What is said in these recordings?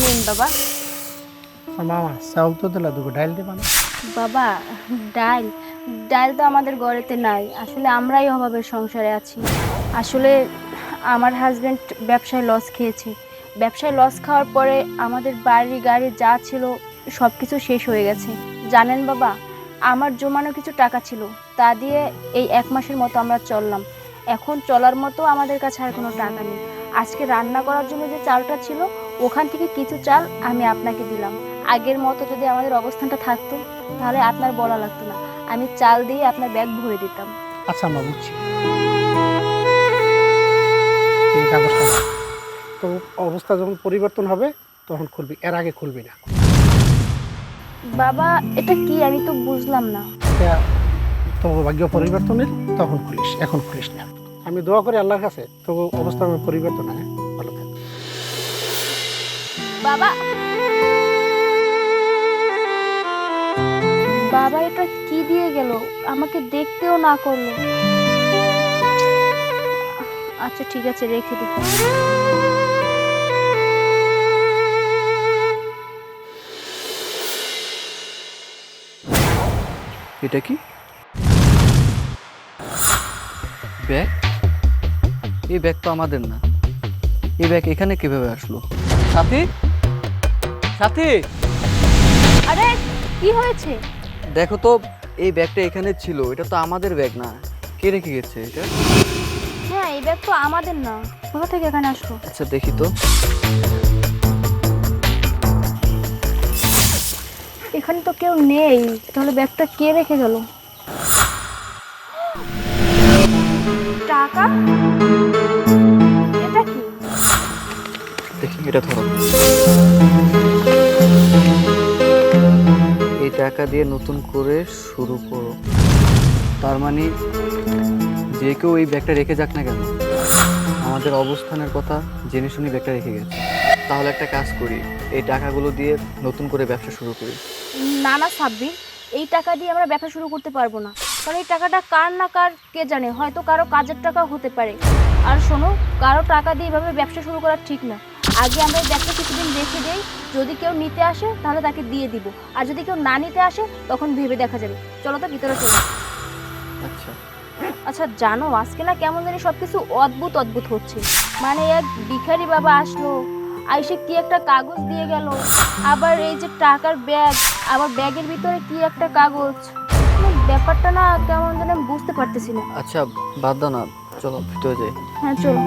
নিন বাবা। মামা চাউল তো দিলা, দুটো ডাইল দিবা না? বাবা, ডাল ডাল তো আমাদের ঘরেতে নাই। আসলে আমরাই অভাবের সংসারে আছি। আসলে আমার হাজবেন্ড ব্যবসায় লস খেয়েছে। ব্যবসায় লস খাওয়ার পরে আমাদের বাড়ি গাড়ি যা ছিল সব কিছু শেষ হয়ে গেছে। জানেন বাবা, আমার জমানো কিছু টাকা ছিল, তা দিয়ে এই 1 মাসের মতো আমরা চললাম। এখন চলার মতো আমাদের কাছে আর কোনো টাকা নেই। আজকে রান্না করার জন্য যে চালটা ছিল, ওখান থেকে কিছু চাল আমি আপনাকে দিলাম। আগের মতো যদি আমাদের অবস্থানটা থাকতো, তাহলে আপনার বলা লাগতো না, আমি চাল দিয়ে আপনার ব্যাগ ভরে দিতাম। আচ্ছা মা, বুঝছি। এই কাগজটা নাও। তো অবস্থা যখন পরিবর্তন হবে তখন খুলবি, এর আগে খুলবি না। বাবা, এটা কি আমি তো বুঝলাম না। এটা তো ভাগ্য পরিবর্তনের, তখন খুলিস, এখন খুলিস না। আমি দোয়া করি আল্লাহর কাছে তো অবস্থা পরিবর্তন হয়। ভালো থাক। বাবা, বাবা এটা কি দিয়ে গেল? আমাকে দেখতেও না করলো। আচ্ছা ঠিক আছে, রেখে দিই। এটা কি ব্যাগ? এই ব্যাগ তো আমাদের না। এই ব্যাগ এখানে কিভাবে আসলো? সাথী, সাথী, আরে কি হয়েছে? দেখো তো, এই ব্যাগটা এখানে ছিল। এটা তো আমাদের ব্যাগ না। কে রেখে গেছে এটা? হ্যাঁ, এই ব্যাগ তো আমাদের না। কোথা থেকে এখানে আসলো? আচ্ছা দেখি তো। এখানে তো কেউ নেই, তাহলে ব্যাগটা কে রেখে গেল? টাকা? এটা কি? দেখি, এটা ধরো। এই টাকা দিয়ে নতুন করে শুরু করো। তার মানে যে কেউ এই ব্যাগটা রেখে যাক না কেন, আমাদের অবস্থানের কথা জেনে শুনে ব্যাগটা রেখে গেছে। তাহলে একটা কাজ করি, এই টাকাগুলো দিয়ে নতুন করে ব্যবসা শুরু করি। না না সাব্বির, এই টাকা দিয়ে আমরা ব্যবসা শুরু করতে পারবো না। কারণ এই টাকাটা কার না কার কে জানে, হয়তো কারো কাজের টাকা হতে পারে। আর শোনো, কারো টাকা দিয়ে এভাবে ব্যবসা শুরু করা ঠিক না। আগে আমরা এই ব্যাগটা কিছুদিন রেখে দেই, যদি কেউ নিতে আসে তাহলে তাকে দিয়ে দিব। আর যদি কেউ না নিতে আসে তখন ভেবে দেখা যাবে। চলো তো ভিতরে চলো। আচ্ছা। আচ্ছা জানো, আজকে না কেমন জানি সবকিছু অদ্ভুত অদ্ভুত হচ্ছে। মানে এক ভিখারি বাবা আসলো, আইসে কি একটা কাগজ দিয়ে গেল। আবার এই যে টাকার ব্যাগ, আবার ব্যাগের ভিতরে কি একটা কাগজ। ব্যাপারটা না কেমন যেন আমি বুঝতে পারতেছি না। আচ্ছা বাদ দাও না, চলো ভিতরে যাই। হ্যাঁ চলো।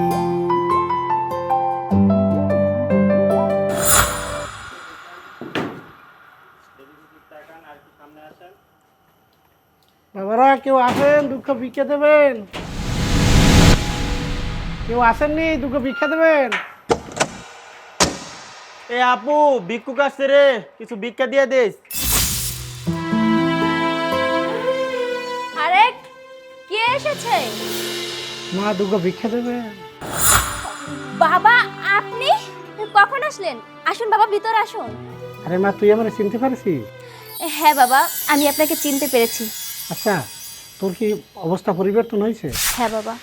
বাবারা কেউ আসেন, দুঃখ ভিক্ষা দেবেন? কেউ আসেননি, দুঃখ ভিক্ষা দেবেন? এ আপু, ভিক্ষুক আসছে রে, কিছু ভিক্ষা দিয়ে দিস। আরে কে এসেছে? মা, দুঃখ ভিক্ষা দেবেন? বাবা, আপনি কখন আসলেন? আসুন বাবা, ভিতরে আসুন। আরে মা, তুই আমার চিনতে পারছিস? হ্যাঁ বাবা, আমি আপনাকে চিনতে পেরেছি। আচ্ছা, তোর কি অবস্থা পরিবর্তন হয়েছে? হ্যাঁ বাবা,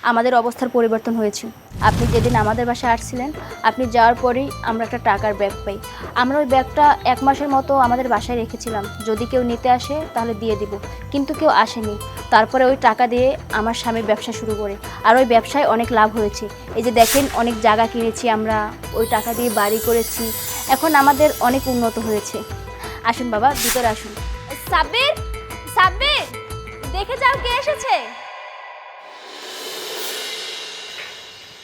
আমাদের অবস্থার পরিবর্তন হয়েছে। আপনি যেদিন আমাদের বাসায় আসছিলেন, আপনি যাওয়ার পরেই আমরা একটা টাকার ব্যাগ পাই। আমরা ওই ব্যাগটা 1 মাসের মতো আমাদের বাসায় রেখেছিলাম, যদি কেউ নিতে আসে তাহলে দিয়ে দিব। কিন্তু কেউ আসেনি। তারপরে ওই টাকা দিয়ে আমার স্বামী ব্যবসা শুরু করে, আর ওই ব্যবসায় অনেক লাভ হয়েছে। এই যে দেখেন, অনেক জায়গা কিনেছি আমরা, ওই টাকা দিয়ে বাড়ি করেছি। এখন আমাদের অনেক উন্নত হয়েছে। আসুন বাবা, ভিতরে আসুন। সাব্বির, সাব্বির, দেখে যাও কে এসেছে।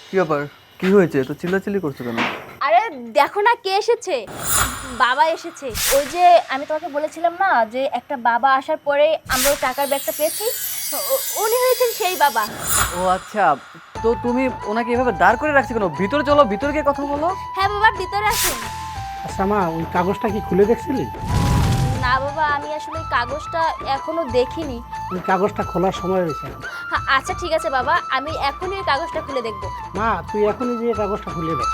কি ব্যাপার? কি হয়েছে? তো চিল্লাচিল্লি করছো কেন? আরে দেখো না কে এসেছে। বাবা এসেছে। ওই যে আমি তোমাকে বলেছিলাম না, যে একটা বাবা আসার পরে আমরা ওই টাকার ব্যাগটা পেয়েছি, উনি হয়েছেন সেই বাবা। ও আচ্ছা, তো তুমি ওনাকে এভাবে দাঁড় করে রাখছো কেন? ভিতরে চলো, ভিতরে গিয়ে কথা বলো। হ্যাঁ বাবা, ভিতরে আসুন। আচ্ছা মা, ওই কাগজটা কি খুলে দেখছিলি? না বাবা, আমি আসলে ওই কাগজটা এখনো দেখিনি। ওই কাগজটা খোলার সময় হয়েছে। হ্যাঁ আচ্ছা ঠিক আছে বাবা, আমি এখনই ওই কাগজটা খুলে দেখবো। মা, তুই এখনই গিয়ে কাগজটা খুলে দেখ।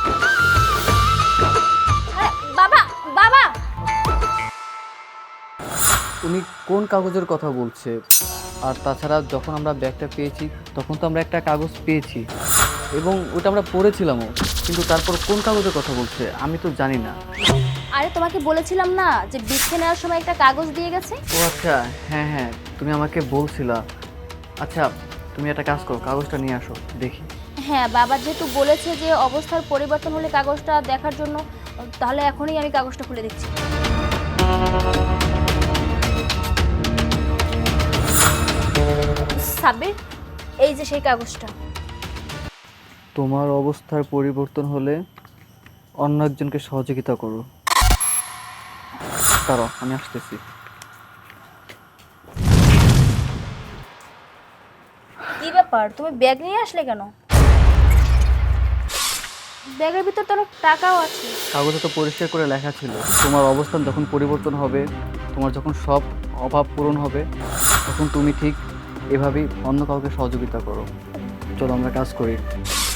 আরে, বাবা, বাবা। উনি কোন কাগজের কথা বলছে? আর তাছাড়া যখন আমরা ব্যাগটা পেয়েছি তখন তো আমরা একটা কাগজ পেয়েছি। এবং ওটা আমরা পড়েছিলামও, কিন্তু তারপর কোন কাগজের কথা বলছে আমি তো জানি না। আরে তোমাকে বলেছিলাম না যে বৃক্ষে নেওয়ার সময় একটা কাগজ দিয়ে গেছে। ও আচ্ছা, হ্যাঁ হ্যাঁ, তুমি আমাকে বলছিলা। আচ্ছা, তুমি একটা কাজ করো, কাগজটা নিয়ে আসো দেখি। হ্যাঁ, বাবা যেহেতু বলেছে যে অবস্থার পরিবর্তন হলে কাগজটা দেখার জন্য, তাহলে এখনই আমি কাগজটা খুলে দেখছি। সাব্বির, এই যে সেই কাগজটা। তোমার অবস্থার পরিবর্তন হলে অন্য একজনকে সহযোগিতা করো। দাঁড়াও, আমি আসতেছি। কি ব্যাপার, তুমি ব্যাগ নিয়ে আসলে কেন? ব্যাগের ভিতর তো অনেক টাকাও আছে। কাগজে তো পরিষ্কার করে লেখা ছিল, তোমার অবস্থান যখন পরিবর্তন হবে, তোমার যখন সব অভাব পূরণ হবে, তখন তুমি ঠিক এভাবেই অন্য কাউকে সহযোগিতা করো। চলো আমরা কাজ করি।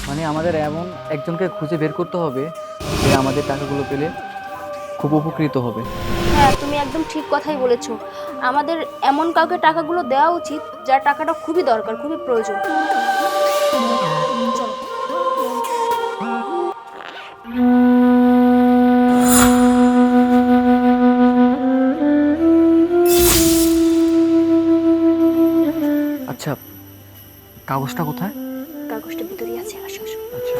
মানে আমাদের এমন একজনকে খুঁজে বের করতে হবে যে আমাদের টাকাগুলো পেলে খুব উপকৃত হবে। হ্যাঁ, তুমি একদম ঠিক কথাই বলেছো। আমাদের এমন কাউকে টাকাগুলো দেওয়া উচিত যার টাকাটা খুবই দরকার, খুবই প্রয়োজন। চলো। আচ্ছা, কাগজটা কোথায়? কাগজটা ভিতরেই আছে, আসো আসো। আচ্ছা।